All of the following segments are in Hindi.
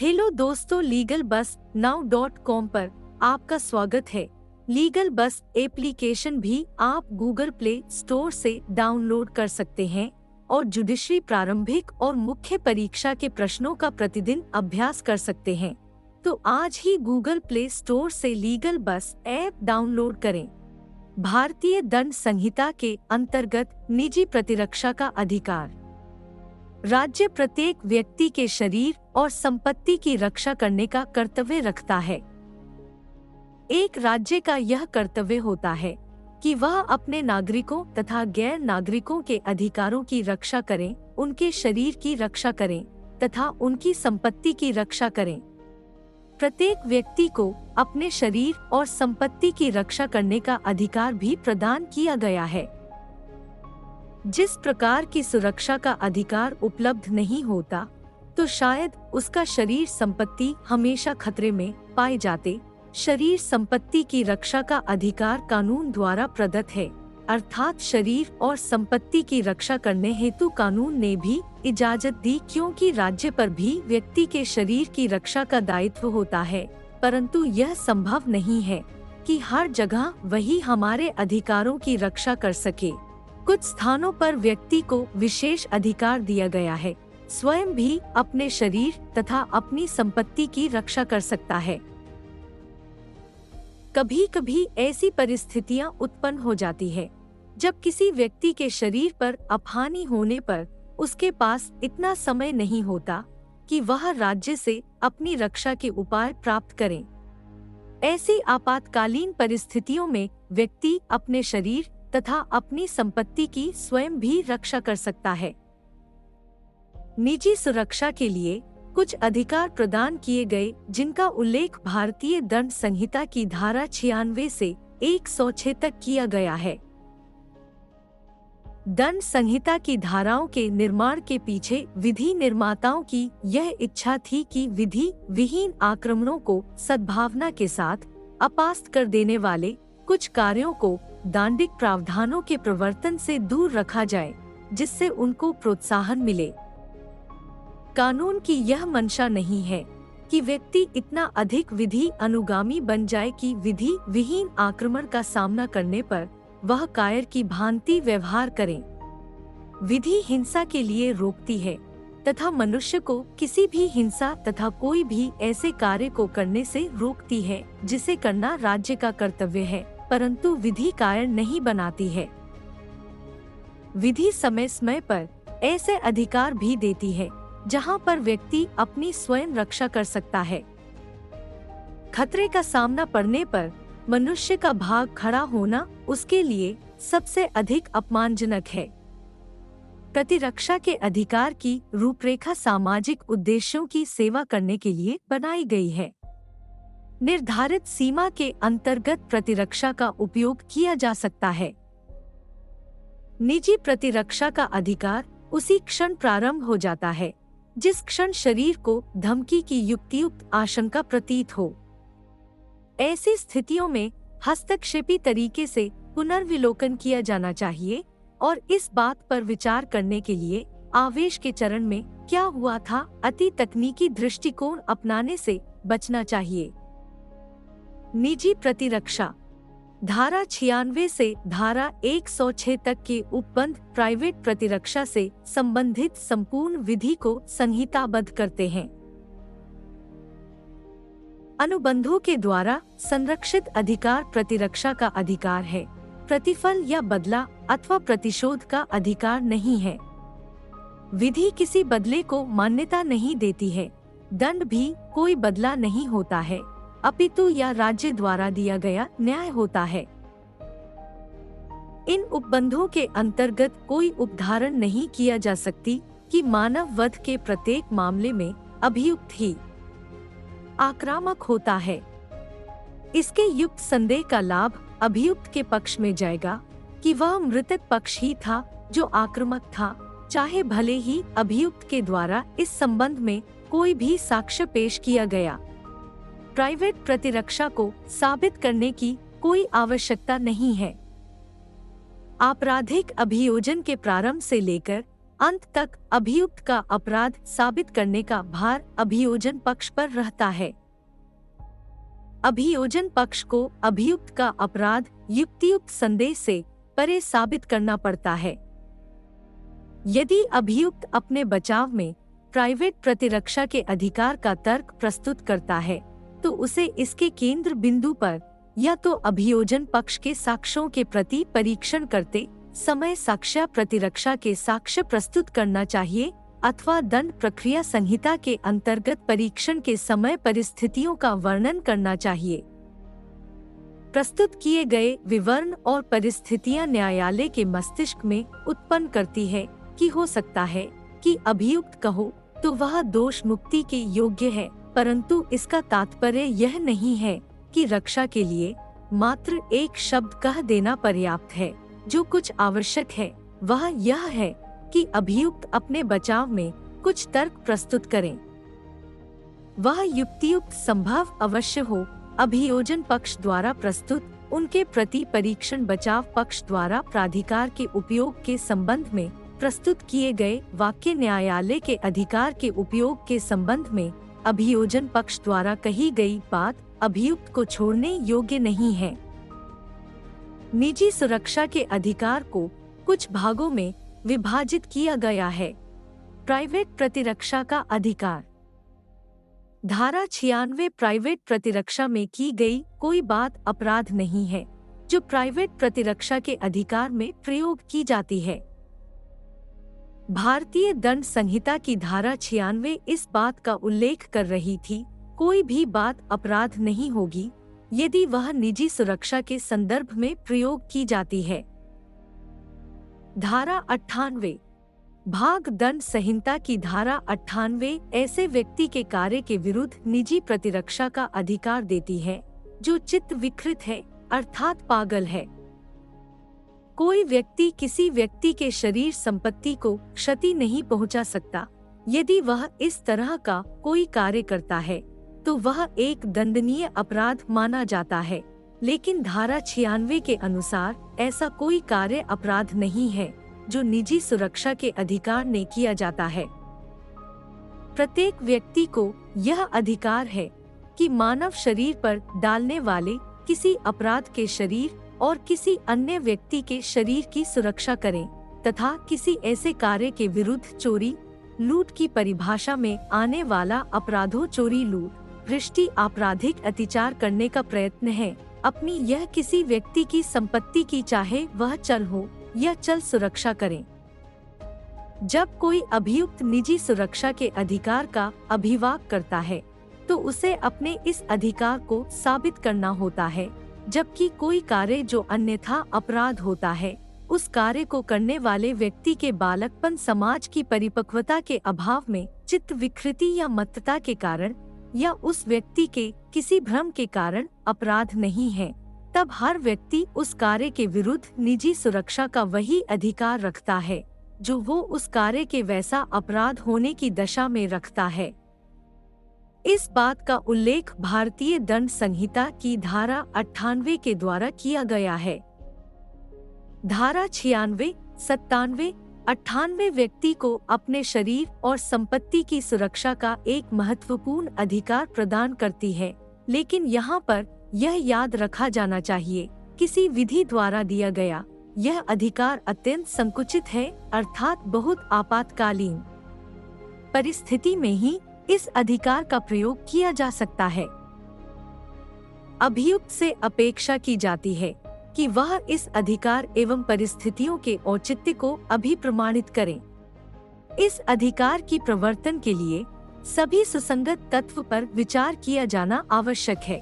हेलो दोस्तों, लीगल बस now.com पर आपका स्वागत है। लीगल बस एप्लीकेशन भी आप गूगल प्ले स्टोर से डाउनलोड कर सकते हैं और जुडिशरी प्रारंभिक और मुख्य परीक्षा के प्रश्नों का प्रतिदिन अभ्यास कर सकते हैं। तो आज ही गूगल प्ले स्टोर से लीगल बस ऐप डाउनलोड करें। भारतीय दंड संहिता के अंतर्गत निजी प्रतिरक्षा का अधिकार। राज्य प्रत्येक व्यक्ति के शरीर और संपत्ति की रक्षा करने का कर्तव्य रखता है। एक राज्य का यह कर्तव्य होता है कि वह अपने नागरिकों तथा गैर नागरिकों के अधिकारों की रक्षा करें, उनके शरीर की रक्षा करें तथा उनकी संपत्ति की रक्षा करें। प्रत्येक व्यक्ति को अपने शरीर और संपत्ति की रक्षा करने का अधिकार भी प्रदान किया गया है। जिस प्रकार की सुरक्षा का अधिकार उपलब्ध नहीं होता, तो शायद उसका शरीर संपत्ति हमेशा खतरे में पाए जाते। शरीर संपत्ति की रक्षा का अधिकार कानून द्वारा प्रदत्त है, अर्थात शरीर और संपत्ति की रक्षा करने हेतु कानून ने भी इजाजत दी, क्योंकि राज्य पर भी व्यक्ति के शरीर की रक्षा का दायित्व होता है। परंतु यह संभव नहीं है कि हर जगह वही हमारे अधिकारों की रक्षा कर सके। कुछ स्थानों पर व्यक्ति को विशेष अधिकार दिया गया है, स्वयं भी अपने शरीर तथा अपनी संपत्ति की रक्षा कर सकता है। कभी कभी ऐसी परिस्थितियां उत्पन्न हो जाती है जब किसी व्यक्ति के शरीर पर अपहानि होने पर उसके पास इतना समय नहीं होता कि वह राज्य से अपनी रक्षा के उपाय प्राप्त करें। ऐसी आपातकालीन परिस्थितियों में व्यक्ति अपने शरीर तथा अपनी संपत्ति की स्वयं भी रक्षा कर सकता है। निजी सुरक्षा के लिए कुछ अधिकार प्रदान किए गए, जिनका उल्लेख भारतीय दंड संहिता की धारा 96 से 106 तक किया गया है। दंड संहिता की धाराओं के निर्माण के पीछे विधि निर्माताओं की यह इच्छा थी कि विधि विहीन आक्रमणों को सद्भावना के साथ अपास्त कर देने वाले कुछ कार्यों को दांडिक प्रावधानों के प्रवर्तन से दूर रखा जाए, जिससे उनको प्रोत्साहन मिले। कानून की यह मंशा नहीं है कि व्यक्ति इतना अधिक विधि अनुगामी बन जाए कि विधि विहीन आक्रमण का सामना करने पर वह कायर की भांति व्यवहार करे। विधि हिंसा के लिए रोकती है तथा मनुष्य को किसी भी हिंसा तथा कोई भी ऐसे कार्य को करने से रोकती है जिसे करना राज्य का कर्तव्य है, परंतु विधि कायर नहीं बनाती है। विधि समय समय पर ऐसे अधिकार भी देती है जहां पर व्यक्ति अपनी स्वयं रक्षा कर सकता है। खतरे का सामना पड़ने पर मनुष्य का भाग खड़ा होना उसके लिए सबसे अधिक अपमानजनक है। प्रतिरक्षा के अधिकार की रूपरेखा सामाजिक उद्देश्यों की सेवा करने के लिए बनाई गई है। निर्धारित सीमा के अंतर्गत प्रतिरक्षा का उपयोग किया जा सकता है। निजी प्रतिरक्षा का अधिकार उसी क्षण प्रारंभ हो जाता है जिस क्षण शरीर को धमकी की युक्तियुक्त आशंका प्रतीत हो। ऐसी स्थितियों में हस्तक्षेपी तरीके से पुनर्विलोकन किया जाना चाहिए और इस बात पर विचार करने के लिए आवेश के चरण में क्या हुआ था, अति तकनीकी दृष्टिकोण अपनाने से बचना चाहिए। निजी प्रतिरक्षा धारा 96 से धारा 106 तक के उपबंध प्राइवेट प्रतिरक्षा से संबंधित संपूर्ण विधि को संहिताबद्ध करते हैं। अनुबंधों के द्वारा संरक्षित अधिकार प्रतिरक्षा का अधिकार है, प्रतिफल या बदला अथवा प्रतिशोध का अधिकार नहीं है। विधि किसी बदले को मान्यता नहीं देती है, दंड भी कोई बदला नहीं होता है, अपितु या राज्य द्वारा दिया गया न्याय होता है। इन उपबंधों के अंतर्गत कोई उपधारण नहीं किया जा सकती कि मानव वध के प्रत्येक मामले में अभियुक्त ही आक्रामक होता है। इसके युक्त संदेह का लाभ अभियुक्त के पक्ष में जाएगा कि वह मृतक पक्ष ही था जो आक्रामक था, चाहे भले ही अभियुक्त के द्वारा इस संबंध में कोई भी साक्ष्य पेश किया गया। प्राइवेट प्रतिरक्षा को साबित करने की कोई आवश्यकता नहीं है। आपराधिक अभियोजन के प्रारंभ से लेकर अंत तक अभियुक्त का अपराध साबित करने का भार अभियोजन पक्ष पर रहता है। अभियोजन पक्ष को अभियुक्त का अपराध युक्तियुक्त संदेह से परे साबित करना पड़ता है। यदि अभियुक्त अपने बचाव में प्राइवेट प्रतिरक्षा के अधिकार का तर्क प्रस्तुत करता है, तो उसे इसके केंद्र बिंदु पर या तो अभियोजन पक्ष के साक्ष्यों के प्रति परीक्षण करते समय साक्ष्य प्रतिरक्षा के साक्ष्य प्रस्तुत करना चाहिए, अथवा दंड प्रक्रिया संहिता के अंतर्गत परीक्षण के समय परिस्थितियों का वर्णन करना चाहिए। प्रस्तुत किए गए विवरण और परिस्थितियां न्यायालय के मस्तिष्क में उत्पन्न करती है कि हो सकता है कि अभियुक्त कहो तो वह दोष मुक्ति के योग्य है, परंतु इसका तात्पर्य यह नहीं है कि रक्षा के लिए मात्र एक शब्द कह देना पर्याप्त है। जो कुछ आवश्यक है वह यह है कि अभियुक्त अपने बचाव में कुछ तर्क प्रस्तुत करें। वह युक्तियुक्त संभव अवश्य हो। अभियोजन पक्ष द्वारा प्रस्तुत उनके प्रति परीक्षण बचाव पक्ष द्वारा प्राधिकार के उपयोग के संबंध में प्रस्तुत किए गए वाक्य न्यायालय के अधिकार के उपयोग के संबंध में अभियोजन पक्ष द्वारा कही गई बात अभियुक्त को छोड़ने योग्य नहीं है। निजी सुरक्षा के अधिकार को कुछ भागों में विभाजित किया गया है। प्राइवेट प्रतिरक्षा का अधिकार। धारा 96 प्राइवेट प्रतिरक्षा में की गई कोई बात अपराध नहीं है जो प्राइवेट प्रतिरक्षा के अधिकार में प्रयोग की जाती है। भारतीय दंड संहिता की धारा 96 इस बात का उल्लेख कर रही थी, कोई भी बात अपराध नहीं होगी यदि वह निजी सुरक्षा के संदर्भ में प्रयोग की जाती है। धारा 98 भाग दंड संहिता की धारा 98 ऐसे व्यक्ति के कार्य के विरुद्ध निजी प्रतिरक्षा का अधिकार देती है जो चित्त विकृत है अर्थात पागल है। कोई व्यक्ति किसी व्यक्ति के शरीर संपत्ति को क्षति नहीं पहुंचा सकता। यदि वह इस तरह का कोई कार्य करता है तो वह एक दंडनीय अपराध माना जाता है, लेकिन धारा 96 के अनुसार ऐसा कोई कार्य अपराध नहीं है जो निजी सुरक्षा के अधिकार ने किया जाता है। प्रत्येक व्यक्ति को यह अधिकार है कि मानव शरीर पर डालने वाले किसी अपराध के शरीर और किसी अन्य व्यक्ति के शरीर की सुरक्षा करें तथा किसी ऐसे कार्य के विरुद्ध चोरी लूट की परिभाषा में आने वाला अपराधों चोरी लूट भ्रष्टि आपराधिक अत्याचार करने का प्रयत्न है अपनी यह किसी व्यक्ति की संपत्ति की चाहे वह चल हो या चल सुरक्षा करें। जब कोई अभियुक्त निजी सुरक्षा के अधिकार का अभिवाक करता है तो उसे अपने इस अधिकार को साबित करना होता है, जबकि कोई कार्य जो अन्यथा अपराध होता है उस कार्य को करने वाले व्यक्ति के बालकपन समाज की परिपक्वता के अभाव में चित्त विकृति या मत्तता के कारण या उस व्यक्ति के किसी भ्रम के कारण अपराध नहीं है, तब हर व्यक्ति उस कार्य के विरुद्ध निजी सुरक्षा का वही अधिकार रखता है जो वो उस कार्य के वैसा अपराध होने की दशा में रखता है। इस बात का उल्लेख भारतीय दंड संहिता की धारा 98 के द्वारा किया गया है। धारा 96, 97, 98 व्यक्ति को अपने शरीर और संपत्ति की सुरक्षा का एक महत्वपूर्ण अधिकार प्रदान करती है, लेकिन यहाँ पर यह याद रखा जाना चाहिए किसी विधि द्वारा दिया गया यह अधिकार अत्यंत संकुचित है, अर्थात बहुत आपातकालीन परिस्थिति में ही इस अधिकार का प्रयोग किया जा सकता है। अभियुक्त से अपेक्षा की जाती है कि वह इस अधिकार एवं परिस्थितियों के औचित्य को अभिप्रमाणित करें। इस अधिकार की प्रवर्तन के लिए सभी सुसंगत तत्व पर विचार किया जाना आवश्यक है।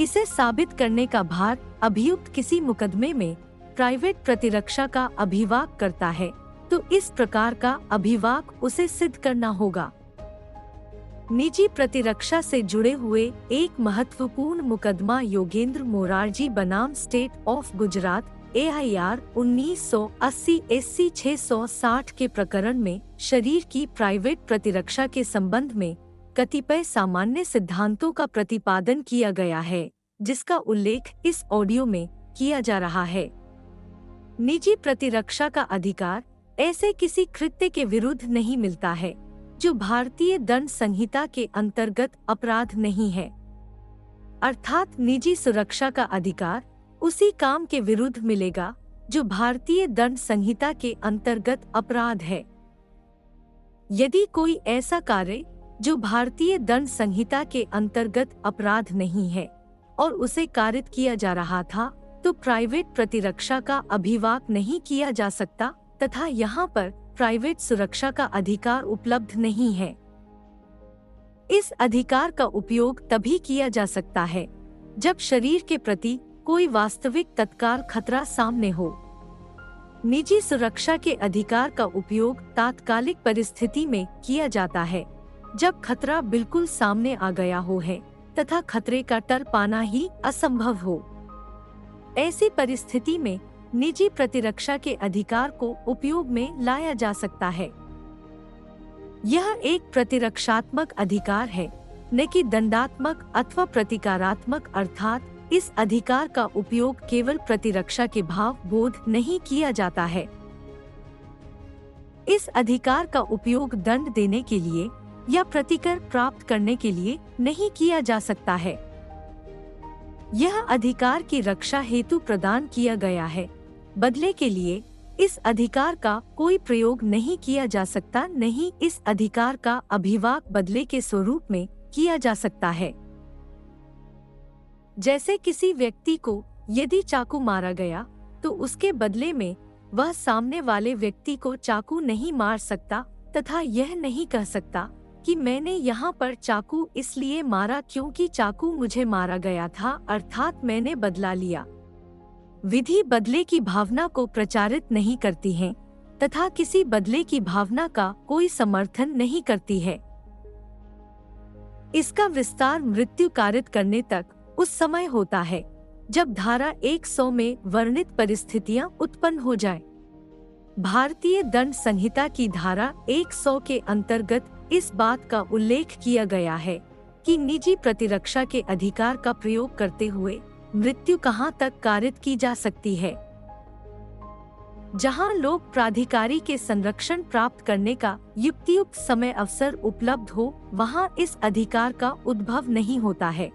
इसे साबित करने का भार अभियुक्त किसी मुकदमे में प्राइवेट प्रतिरक्षा का अभिवाक करता है तो इस प्रकार का अभिवाक उसे सिद्ध करना होगा। निजी प्रतिरक्षा से जुड़े हुए एक महत्वपूर्ण मुकदमा योगेंद्र मोरारजी बनाम state of Gujarat AIR 1980 SC 660 के प्रकरण में शरीर की प्राइवेट प्रतिरक्षा के संबंध में कतिपय सामान्य सिद्धांतों का प्रतिपादन किया गया है, जिसका उल्लेख इस ऑडियो में किया जा रहा है। निजी प्रतिरक्षा का अधिकार ऐसे किसी कृत्य के विरुद्ध नहीं मिलता है जो भारतीय दंड संहिता के अंतर्गत अपराध नहीं है। अर्थात निजी सुरक्षा का अधिकार उसी काम के विरुद्ध मिलेगा जो भारतीय दंड संहिता के अंतर्गत अपराध है। यदि कोई ऐसा कार्य जो भारतीय दंड संहिता के अंतर्गत अपराध नहीं है और उसे कारित किया जा रहा था, तो प्राइवेट प्रतिरक्षा का अभिवाक नहीं किया जा सकता तथा यहाँ पर प्राइवेट सुरक्षा का अधिकार उपलब्ध नहीं है। इस अधिकार का उपयोग तभी किया जा सकता है जब शरीर के प्रति कोई वास्तविक तत्काल खतरा सामने हो। निजी सुरक्षा के अधिकार का उपयोग तात्कालिक परिस्थिति में किया जाता है जब खतरा बिल्कुल सामने आ गया हो है तथा खतरे का टर पाना ही असंभव हो। ऐसी परिस्थिति में निजी प्रतिरक्षा के अधिकार को उपयोग में लाया जा सकता है। यह एक प्रतिरक्षात्मक अधिकार है, न कि दंडात्मक अथवा प्रतिकारात्मक, अर्थात इस अधिकार का उपयोग केवल प्रतिरक्षा के भाव बोध नहीं किया जाता है। इस अधिकार का उपयोग दंड देने के लिए या प्रतिकर प्राप्त करने के लिए नहीं किया जा सकता है। यह अधिकार की रक्षा हेतु प्रदान किया गया है। बदले के लिए इस अधिकार का कोई प्रयोग नहीं किया जा सकता, नहीं इस अधिकार का अभिवाक बदले के स्वरूप में किया जा सकता है। जैसे किसी व्यक्ति को यदि चाकू मारा गया तो उसके बदले में वह सामने वाले व्यक्ति को चाकू नहीं मार सकता तथा यह नहीं कह सकता कि मैंने यहाँ पर चाकू इसलिए मारा क्योंकि चाकू मुझे मारा गया था, अर्थात मैंने बदला लिया। विधि बदले की भावना को प्रचारित नहीं करती है तथा किसी बदले की भावना का कोई समर्थन नहीं करती है। इसका विस्तार मृत्यु कारित करने तक उस समय होता है जब धारा 100 में वर्णित परिस्थितियां उत्पन्न हो जाएं। भारतीय दंड संहिता की धारा 100 के अंतर्गत इस बात का उल्लेख किया गया है कि निजी प्रतिरक्षा के अधिकार का प्रयोग करते हुए मृत्यु कहां तक कारित की जा सकती है। जहां लोक प्राधिकारी के संरक्षण प्राप्त करने का युक्तियुक्त समय अवसर उपलब्ध हो, वहां इस अधिकार का उद्भव नहीं होता है।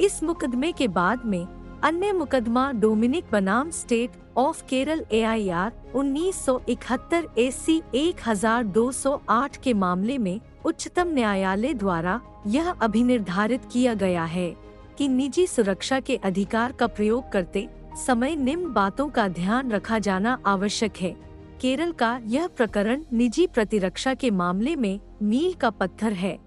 इस मुकदमे के बाद में अन्य मुकदमा डोमिनिक बनाम state of Kerala AIR 1971 AC 1208 के मामले में उच्चतम न्यायालय द्वारा यह अभिनिर्धारित किया गया है कि निजी सुरक्षा के अधिकार का प्रयोग करते समय निम्न बातों का ध्यान रखा जाना आवश्यक है। केरल का यह प्रकरण निजी प्रतिरक्षा के मामले में मील का पत्थर है।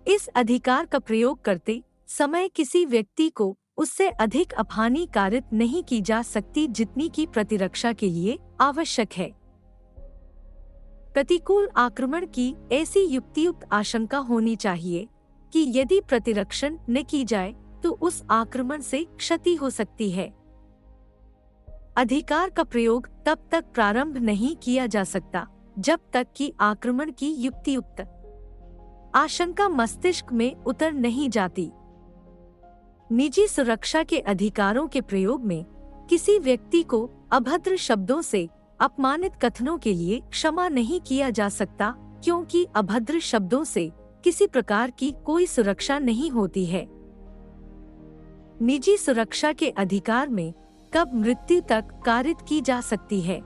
इस अधिकार का प्रयोग करते समय किसी व्यक्ति को उससे अधिक अपहानि कारित नहीं की जा सकती जितनी की प्रतिरक्षा के लिए आवश्यक है। प्रतिकूल आक्रमण की ऐसी युक्तियुक्त आशंका होनी चाहिए कि यदि प्रतिरक्षण न की जाए तो उस आक्रमण से क्षति हो सकती है। अधिकार का प्रयोग तब तक प्रारंभ नहीं किया जा सकता जब तक कि आक्रमण की युक्तियुक्त आशंका मस्तिष्क में उतर नहीं जाती। निजी सुरक्षा के अधिकारों के प्रयोग में किसी व्यक्ति को अभद्र शब्दों से अपमानित कथनों के लिए क्षमा नहीं किया जा सकता, क्योंकि अभद्र शब्दों से किसी प्रकार की कोई सुरक्षा नहीं होती है। निजी सुरक्षा के अधिकार में कब मृत्यु तक कारित की जा सकती है।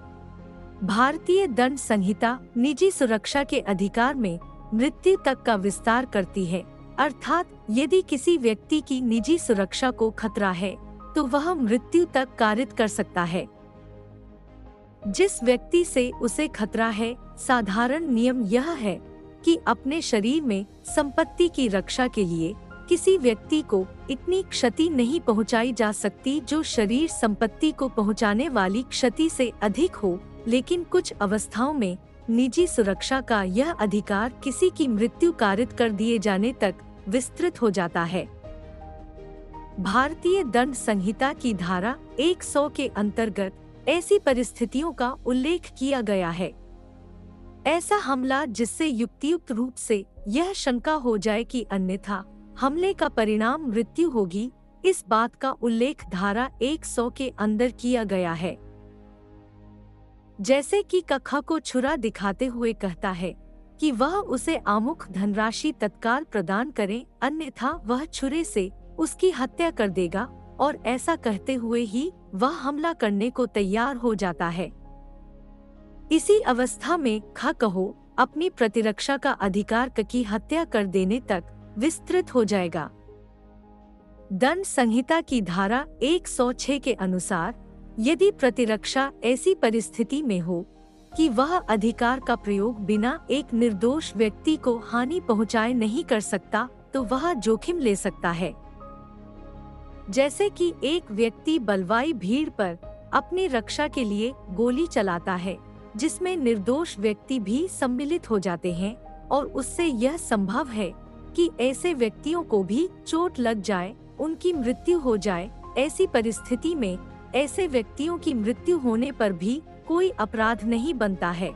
भारतीय दंड संहिता निजी सुरक्षा के अधिकार में मृत्यु तक का विस्तार करती है, अर्थात यदि किसी व्यक्ति की निजी सुरक्षा को खतरा है तो वह मृत्यु तक कारित कर सकता है। जिस व्यक्ति से उसे खतरा है, साधारण नियम यह है कि अपने शरीर में संपत्ति की रक्षा के लिए किसी व्यक्ति को इतनी क्षति नहीं पहुंचाई जा सकती जो शरीर संपत्ति को पहुंचाने वाली क्षति से अधिक हो, लेकिन कुछ अवस्थाओं में निजी सुरक्षा का यह अधिकार किसी की मृत्यु कारित कर दिए जाने तक विस्तृत हो जाता है। भारतीय दंड संहिता की धारा 100 के अंतर्गत ऐसी परिस्थितियों का उल्लेख किया गया है। ऐसा हमला जिससे युक्तियुक्त रूप से यह शंका हो जाए कि अन्यथा हमले का परिणाम मृत्यु होगी, इस बात का उल्लेख धारा 100 के अंदर किया गया है। जैसे कि कखा को छुरा दिखाते हुए कहता है कि वह उसे आमुख धनराशि तत्काल प्रदान करे, अन्यथा वह छुरे से उसकी हत्या कर देगा, और ऐसा कहते हुए ही वह हमला करने को तैयार हो जाता है। इसी अवस्था में ख कहो अपनी प्रतिरक्षा का अधिकार क की हत्या कर देने तक विस्तृत हो जाएगा। दंड संहिता की धारा 106 के अनुसार यदि प्रतिरक्षा ऐसी परिस्थिति में हो कि वह अधिकार का प्रयोग बिना एक निर्दोष व्यक्ति को हानि पहुंचाए नहीं कर सकता, तो वह जोखिम ले सकता है। जैसे कि एक व्यक्ति बलवाई भीड़ पर अपनी रक्षा के लिए गोली चलाता है, जिसमें निर्दोष व्यक्ति भी सम्मिलित हो जाते हैं, और उससे यह संभव है कि ऐसे व्यक्तियों को भी चोट लग जाए, उनकी मृत्यु हो जाए। ऐसी परिस्थिति में ऐसे व्यक्तियों की मृत्यु होने पर भी कोई अपराध नहीं बनता है।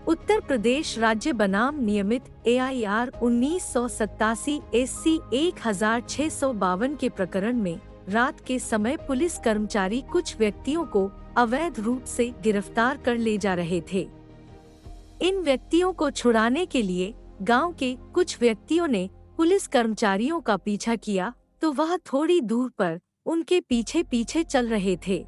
उत्तर प्रदेश राज्य बनाम नियमित AIR 1987 SC 1652 के प्रकरण में रात के समय पुलिस कर्मचारी कुछ व्यक्तियों को अवैध रूप से गिरफ्तार कर ले जा रहे थे। इन व्यक्तियों को छुड़ाने के लिए गांव के कुछ व्यक्तियों ने पुलिस कर्मचारियों का पीछा किया, तो वह थोड़ी दूर पर उनके पीछे पीछे चल रहे थे।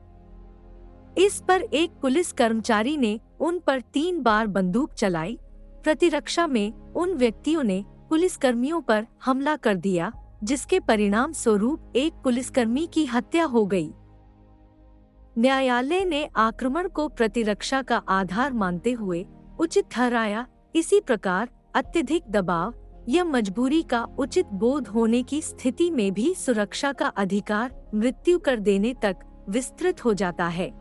इस पर एक पुलिस कर्मचारी ने उन पर 3 बार बंदूक चलाई। प्रतिरक्षा में उन व्यक्तियों ने पुलिसकर्मियों पर हमला कर दिया, जिसके परिणाम स्वरूप एक पुलिसकर्मी की हत्या हो गई। न्यायालय ने आक्रमण को प्रतिरक्षा का आधार मानते हुए उचित ठहराया। इसी प्रकार अत्यधिक दबाव या मजबूरी का उचित बोध होने की स्थिति में भी सुरक्षा का अधिकार मृत्यु कर देने तक विस्तृत हो जाता है।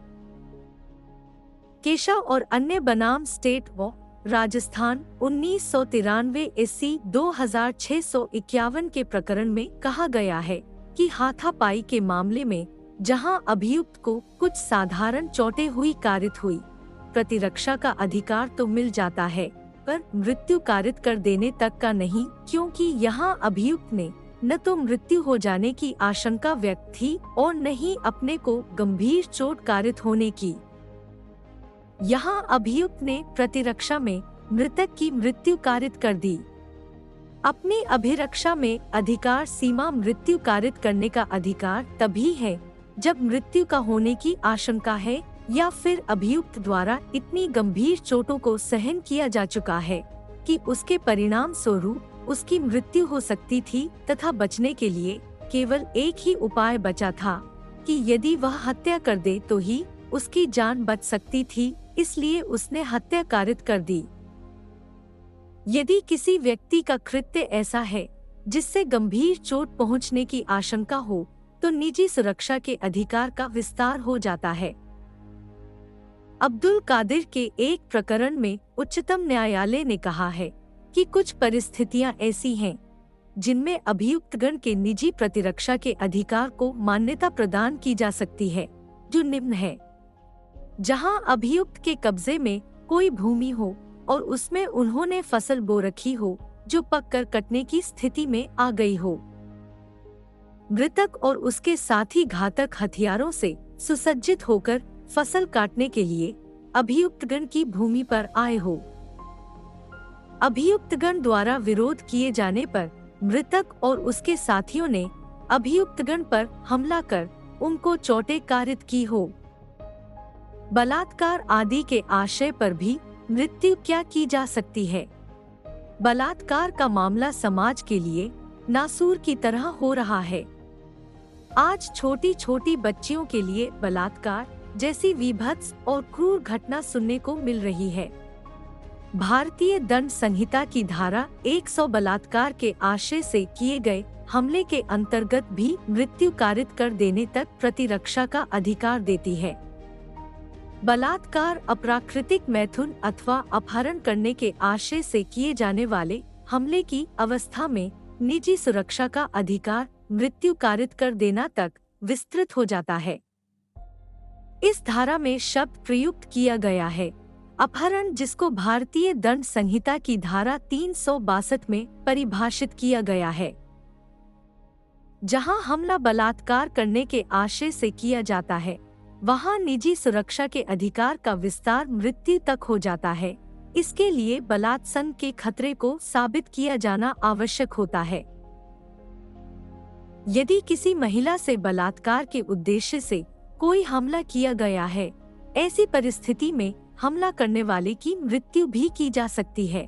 केशव और अन्य बनाम स्टेट व राजस्थान 1993 SC 2651 के प्रकरण में कहा गया है कि हाथापाई के मामले में जहां अभियुक्त को कुछ साधारण चोटें हुई कारित हुई, प्रतिरक्षा का अधिकार तो मिल जाता है, पर मृत्यु कारित कर देने तक का नहीं, क्योंकि यहाँ अभियुक्त ने न तो मृत्यु हो जाने की आशंका व्यक्त थी और न ही अपने को गंभीर चोट कारित होने की। यहाँ अभियुक्त ने प्रतिरक्षा में मृतक की मृत्यु कारित कर दी। अपनी अभिरक्षा में अधिकार सीमा मृत्यु कारित करने का अधिकार तभी है जब मृत्यु का होने की आशंका है या फिर अभियुक्त द्वारा इतनी गंभीर चोटों को सहन किया जा चुका है कि उसके परिणाम स्वरूप उसकी मृत्यु हो सकती थी, तथा बचने के लिए केवल एक ही उपाय बचा था कि यदि वह हत्या कर दे तो ही उसकी जान बच सकती थी, इसलिए उसने हत्या कारित कर दी। यदि किसी व्यक्ति का कृत्य ऐसा है जिससे गंभीर चोट पहुंचने की आशंका हो, तो निजी सुरक्षा के अधिकार का विस्तार हो जाता है। अब्दुल कादिर के एक प्रकरण में उच्चतम न्यायालय ने कहा है कि कुछ परिस्थितियां ऐसी हैं जिनमें अभियुक्तगण के निजी प्रतिरक्षा के अधिकार को मान्यता प्रदान की जा सकती है, जो निम्न है। जहां अभियुक्त के कब्जे में कोई भूमि हो और उसमें उन्होंने फसल बो रखी हो जो पककर कटने की स्थिति में आ गई हो। मृतक और उसके साथी घातक हथियारों से सुसज्जित होकर फसल काटने के लिए अभियुक्तगण की भूमि पर आए हो। अभियुक्तगण द्वारा विरोध किए जाने पर मृतक और उसके साथियों ने अभियुक्तगण पर हमला कर उनको चोटें कारित की हो। बलात्कार आदि के आशय पर भी मृत्यु क्या की जा सकती है। बलात्कार का मामला समाज के लिए नासूर की तरह हो रहा है। आज छोटी छोटी बच्चियों के लिए बलात्कार जैसी विभत्स और क्रूर घटना सुनने को मिल रही है। भारतीय दंड संहिता की धारा 100 बलात्कार के आशय से किए गए हमले के अंतर्गत भी मृत्यु कारित कर देने तक प्रतिरक्षा का अधिकार देती है। बलात्कार अप्राकृतिक मैथुन अथवा अपहरण करने के आशय से किए जाने वाले हमले की अवस्था में निजी सुरक्षा का अधिकार मृत्यु कारित कर देना तक विस्तृत हो जाता है। इस धारा में शब्द प्रयुक्त किया गया है अपहरण, जिसको भारतीय दंड संहिता की धारा 362 में परिभाषित किया गया है। जहां हमला बलात्कार करने के आशय से किया जाता है, वहाँ निजी सुरक्षा के अधिकार का विस्तार मृत्यु तक हो जाता है। इसके लिए बलात्संग के खतरे को साबित किया जाना आवश्यक होता है। यदि किसी महिला से बलात्कार के उद्देश्य से कोई हमला किया गया है, ऐसी परिस्थिति में हमला करने वाले की मृत्यु भी की जा सकती है।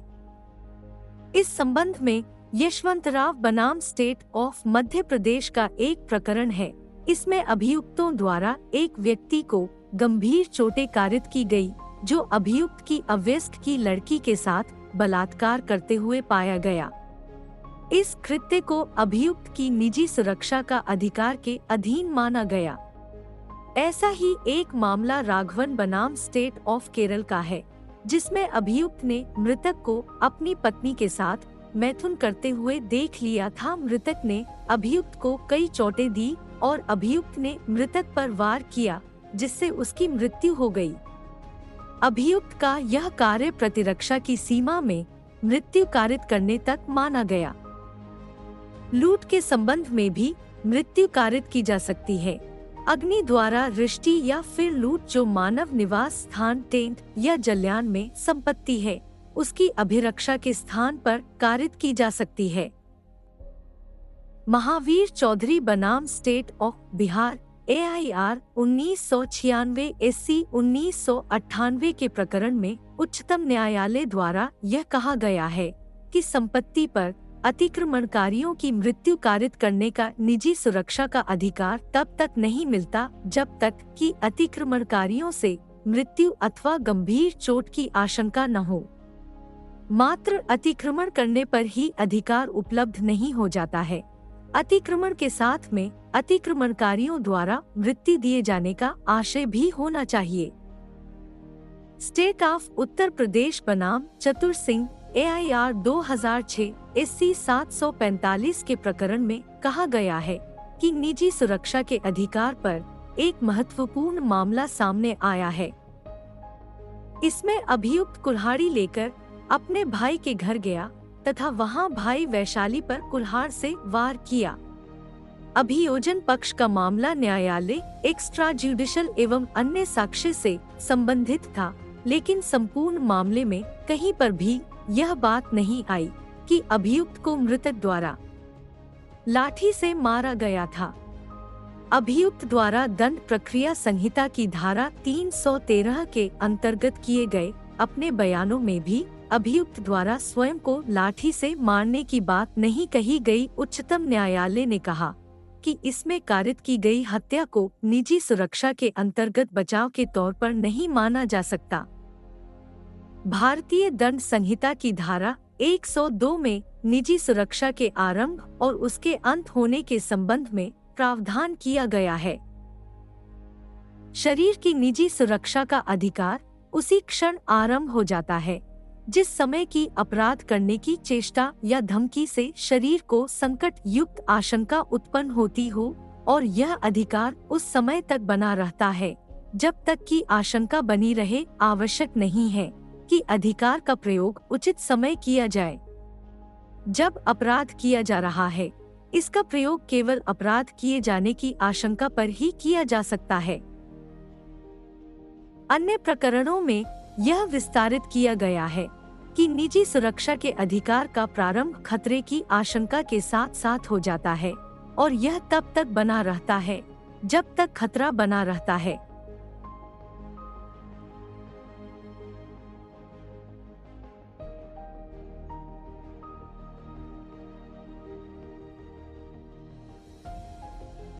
इस संबंध में यशवंतराव बनाम स्टेट ऑफ मध्य प्रदेश का एक प्रकरण है। इसमें अभियुक्तों द्वारा एक व्यक्ति को गंभीर चोटें कारित की गई, जो अभियुक्त की अवयस्क की लड़की के साथ बलात्कार करते हुए पाया गया। इस कृत्य को अभियुक्त की निजी सुरक्षा का अधिकार के अधीन माना गया। ऐसा ही एक मामला राघवन बनाम स्टेट ऑफ केरल का है, जिसमें अभियुक्त ने मृतक को अपनी पत्नी के साथ मैथुन करते हुए देख लिया था। मृतक ने अभियुक्त को कई चोटें दी और अभियुक्त ने मृतक पर वार किया, जिससे उसकी मृत्यु हो गई। अभियुक्त का यह कार्य प्रतिरक्षा की सीमा में मृत्यु कारित करने तक माना गया। लूट के संबंध में भी मृत्यु कारित की जा सकती है। अग्नि द्वारा रिष्टि या फिर लूट जो मानव निवास स्थान, टेंट या जल्यान में संपत्ति है, उसकी अभिरक्षा के स्थान पर कारित की जा सकती है। महावीर चौधरी बनाम state of Bihar AIR 1996 SC 1998 के प्रकरण में उच्चतम न्यायालय द्वारा यह कहा गया है कि संपत्ति पर अतिक्रमणकारियों की मृत्यु कारित करने का निजी सुरक्षा का अधिकार तब तक नहीं मिलता जब तक कि अतिक्रमणकारियों से मृत्यु अथवा गंभीर चोट की आशंका न हो। मात्र अतिक्रमण करने पर ही अधिकार उपलब्ध नहीं हो जाता है। अतिक्रमण के साथ में अतिक्रमणकारियों द्वारा मृत्यु दिए जाने का आशय भी होना चाहिए। स्टेट ऑफ उत्तर प्रदेश बनाम चतुर सिंह AIR 2006 SC 745 के प्रकरण में कहा गया है कि निजी सुरक्षा के अधिकार पर एक महत्वपूर्ण मामला सामने आया है। इसमें अभियुक्त कुल्हाड़ी लेकर अपने भाई के घर गया तथा वहां भाई वैशाली पर कुल्हाड़ से वार किया। अभियोजन पक्ष का मामला न्यायालय एक्स्ट्रा जुडिशियल एवं अन्य साक्ष्य से संबंधित था, लेकिन संपूर्ण मामले में कहीं पर भी यह बात नहीं आई कि अभियुक्त को मृतक द्वारा लाठी से मारा गया था। अभियुक्त द्वारा दंड प्रक्रिया संहिता की धारा 313 के अंतर्गत किए गए अपने बयानों में भी अभियुक्त द्वारा स्वयं को लाठी से मारने की बात नहीं कही गई। उच्चतम न्यायालय ने कहा कि इसमें कारित की गई हत्या को निजी सुरक्षा के अंतर्गत बचाव के तौर पर नहीं माना जा सकता। भारतीय दंड संहिता की धारा 102 में निजी सुरक्षा के आरंभ और उसके अंत होने के संबंध में प्रावधान किया गया है। शरीर की निजी सुरक्षा का अधिकार उसी क्षण आरंभ हो जाता है जिस समय की अपराध करने की चेष्टा या धमकी से शरीर को संकट युक्त आशंका उत्पन्न होती हो, और यह अधिकार उस समय तक बना रहता है जब तक कि आशंका बनी रहे। आवश्यक नहीं है कि अधिकार का प्रयोग उचित समय किया जाए। जब अपराध किया जा रहा है, इसका प्रयोग केवल अपराध किए जाने की आशंका पर ही किया जा सकता है। अन्य प्रकरणों में यह विस्तारित किया गया है कि निजी सुरक्षा के अधिकार का प्रारंभ खतरे की आशंका के साथ साथ हो जाता है, और यह तब तक बना रहता है जब तक खतरा बना रहता है।